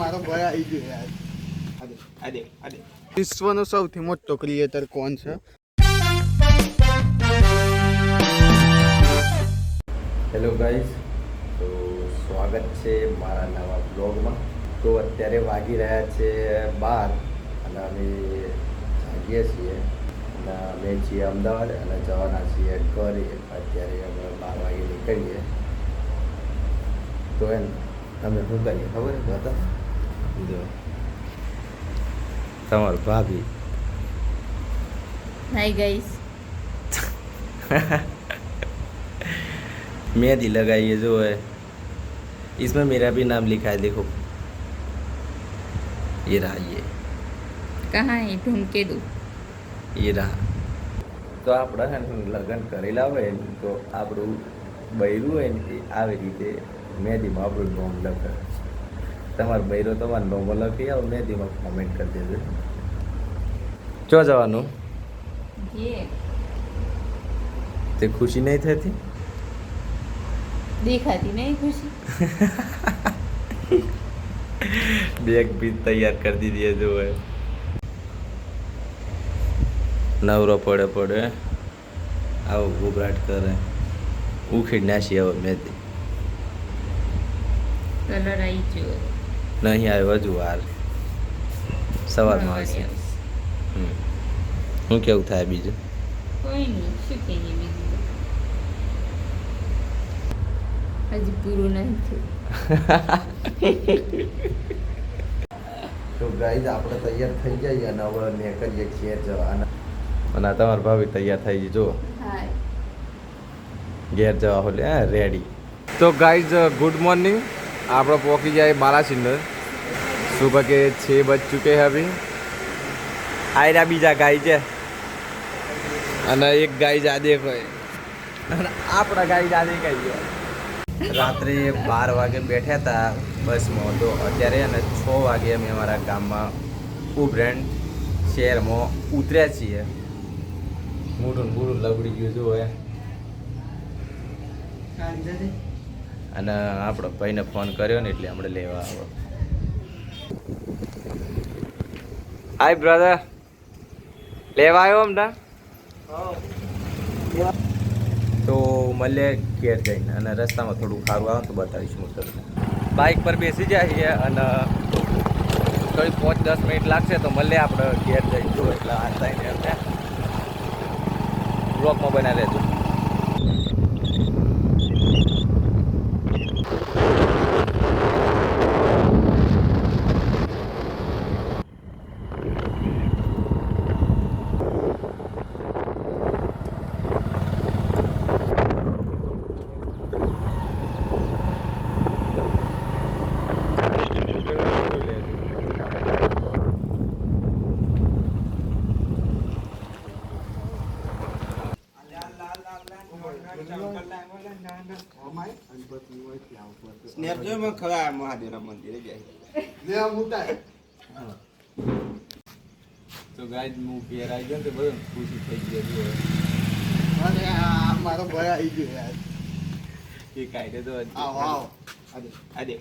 મારો ભાઈ આવી ગયો યાર. આદે વિશ્વનો સૌથી મોટો ક્રિએટર કોણ છે? હેલો ગાઈઝ, તો સ્વાગત છે મારા નવા બ્લોગમાં. તો અત્યારે વાગી રહ્યા છે 12 અને અમે જાગીએ છીએ અને અમે છીએ અમદાવાદ અને જવાના છીએ ઘરે. અત્યારે અમે 12 વાગે નીકળીએ. તો એમ તમે શું કરીએ ખબર બતા જો તમારું ભાભી. Hi guys. मेहंदी लगाई है जो है, इसमें मेरा भी नाम लिखा है, देखो ये रहा. ये कहाँ है? ढूंढ के दो. ये रहा. તો આપણે લગ્ન કરેલા હોય ને તો આપણું બૈરું હોય ને એ આવી રીતે મહેંદીમાં આપણું નોમ લખે. તમારું બૈરો તમારું નોમ લખી આવો, મહેંદીમાં કોમેન્ટ કરી દેજો. ચો જવાનું ये તે ખુશી નહીં થતી? दिखाती नहीं खुशी. બેગ भी तैयार कर दी दिए जो है. નવરો પડે આવો ઘૂઘરાટ કરે ઉખેડ નાસી આવો મહેંદી. कलर आई जो નહીં આવ્યો હજુ વાર સવારમાં આવશે. શું કેવું થાય બીજું? कोई नहीं શું કહીએ બીજું હજી પૂરું નહીં થયું. તો ગાઈઝ આપણે તૈયાર થઈ જઈએ અને હવે નીકળીએ ઘેર જવાના. અને તમારા ભાભી તૈયાર થઈ ગઈ જો હાય ઘેર જવા હોલે રેડી. તો ગાઈઝ ગુડ મોર્નિંગ. આપણે પહોંચી જાય બાલાસિનોર. સુબહ के 6 बज चुके हैं अभी. आयरा બીજા ગાય છે અને એક ગાય જા દેખો અને આપણા ગાય જા દેખાય. રાત્રે 12 વાગે બેઠા હતા બસમાં, તો અત્યારે અને 6 વાગે અમે અમારા ગામમાં ઉભરેણ શહેરમાં ઉતર્યા છીએ. મોટું પૂરું લબડી ગયું જો હોય. અને આપણો ભાઈને ફોન કર્યો ને એટલે આપણે લેવા આવો. હાય બ્રધર, લેવા આવ્યો હમણાં. તો મળીએ ઘેર જઈને અને રસ્તામાં થોડું ખારું આવે તો બતાવીશું હું તમને. બાઇક પર બેસી જાય અને થોડી 5-10 મિનિટ લાગશે તો મળીએ આપણે ઘેર જઈશું. એટલે આ થઈને એમને બ્લોકમાં બનાવી લેજો. સ્નેપ જો મેં ખરા મહાદેવના મંદિરે જાય લે મોટા. તો ગાઈઝ હું ઘેર આવી ગયો તો બધું ખુશી થઈ ગઈ. અરે આ મારો ભાઈ આવી ગયો યાર. એ કાઢે તો આવો આવો આદે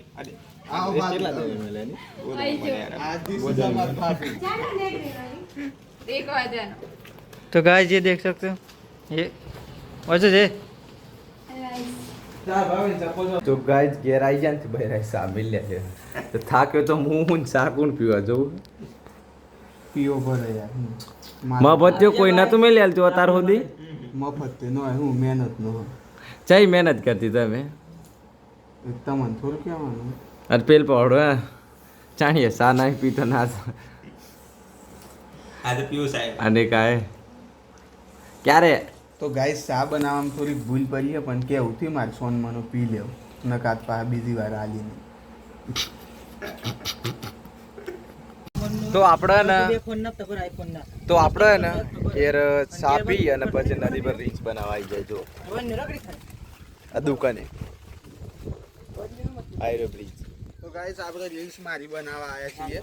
આવો કેટલા બાદ. દે મેલાની આ this is અમાર ભાભી. देखो आ जाना. तो गाइस ये देख सकते हो, ये वैसे जे તો ગાઈઝ ઘેર આવી જાય ને ભાઈ સા મિલ લે છે. તો થાક્યો તો હું ચા કોણ પીવા જવું? પીઓ ભરે યાર. મફત્યો કોઈ નતું મેં લે તું અત્યાર સુધી. મફત તે નો હોય, હું મહેનત નો હોય. ચાઈ મહેનત કરતી તમે તમને થોડું કહેવાનું. અરે પેલ પહોળો હા ચાણીએ સા નહીં પીતો ના આજે પીવું સાહેબ. અને કાય ક્યારે તો ગાઈસ ચા બનાવવામાં થોડી ભૂલ પડી છે પણ કેવું થયું મારે સોન મનો પી લેવું નકાત પા બીજી વાર આલી નહીં. તો આપણે ને ઘેર ચા પી અને પછી નદી પર રીંચ બનાવવા આવી જાય. જો આ દુકાને આયરો બ્રિજ. તો ગાઈસ આપણે રીલ્સ મારી બનાવવા આવ્યા છીએ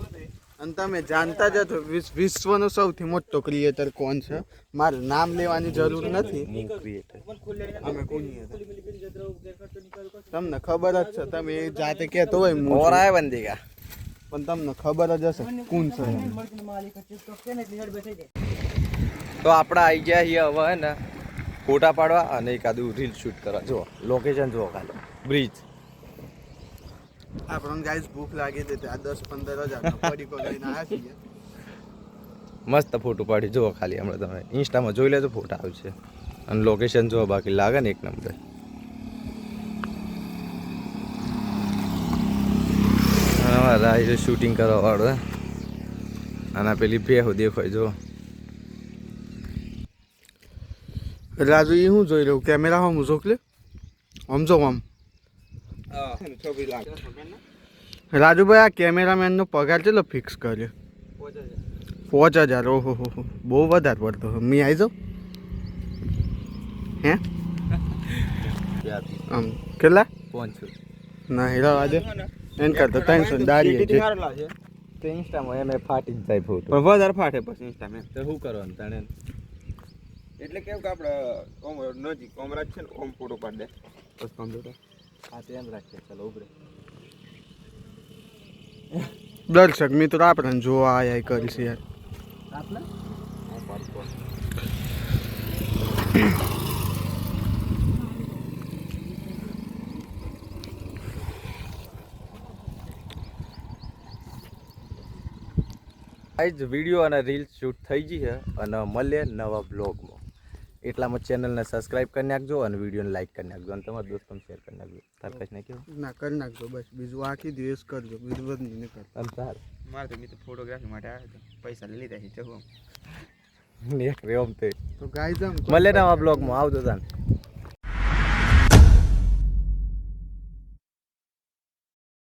અને તમે જાણતા જ છો વિશ્વનો સૌથી મોટો ક્રિએટર કોણ છે. મારું નામ લેવાની જરૂર નથી. અમે કોની તમને ખબર જ છે. તમે જાતે કહેતો હોય और आए बंदे का પણ તમને ખબર જ હશે કોણ છે એમ. તો આપણે આવી ગયા છીએ હવે હે ને ફોટા પાડવા અને એકાદું રીલ શૂટ કરવા. જુઓ લોકેશન જુઓ ખાલી બ્રિજ. આપણને ગાઈસ ભૂખ લાગી હતી આ 10-15 હજાર પડીકો લઈને આવ્યા છીએ. મસ્ત ફોટો પાડી જુઓ ખાલી હમણાં તમે ઇન્સ્ટામાં જોઈ લેજો ફોટા આવશે અને લોકેશન જુઓ બાકી લાગે ને એક નંબર. રાઈ શૂટિંગ કરવા વાળો અને પેલી ભેહો દેખાય જો. રાજુ એ શું જોઈ રહ્યું કેમેરા હમ જોકલે આમ જો આમ. રાજુભાઈ આ કેમેરામેનનો પગાર કેટલો ફિક્સ કર્યો? 5,000. ઓહો હો બહુ વધારે પડતો. મેં આવી જાઉં હે આમ કેટલા 500 ના હીરા દે એને કરતો 300 દાડી છે તો ઇન્સ્ટામાં એમ ફાટી જ જાય ફોટો. પણ વધારે ફાટે પછી ઇન્સ્ટામાં. તો શું કરવાનું તાણે એટલે કેવું કે આપણે ઓમ નજીક ઓમ રાખીએ ને ઓમ ફોટો પાડી દે બસ કમ્પ્યુટર. હા તો એમ રાખીએ ચાલો ઉભરે. દર્શક મિત્રો આપણે જોવા આયા કરીશ યાર. આજ વિડીયો અને રીલ્સ શૂટ થઈ ગઈ છે અને મળીએ નવા બ્લોગમાં. એટલામાં ચેનલને સબસ્ક્રાઈબ કરી નાખજો અને વિડીયોને લાઈક કરી નાખજો અને તમારા દોસ્તોને શેર કરી નાખજો. તાર કઈ નહીં કેવું ના કરી નાખજો બસ બીજું આખી દિવસ કરજો બીજું બધું નહીં કરજો. અને તાર મારે તો મિત્રો ફોટોગ્રાફી માટે આવ્યો હતો પૈસા લઈ લીધા છે જવું નેક રેમ તે તો ગાઈઝ આમ મળીએ નવા બ્લોગમાં આવજો તાન.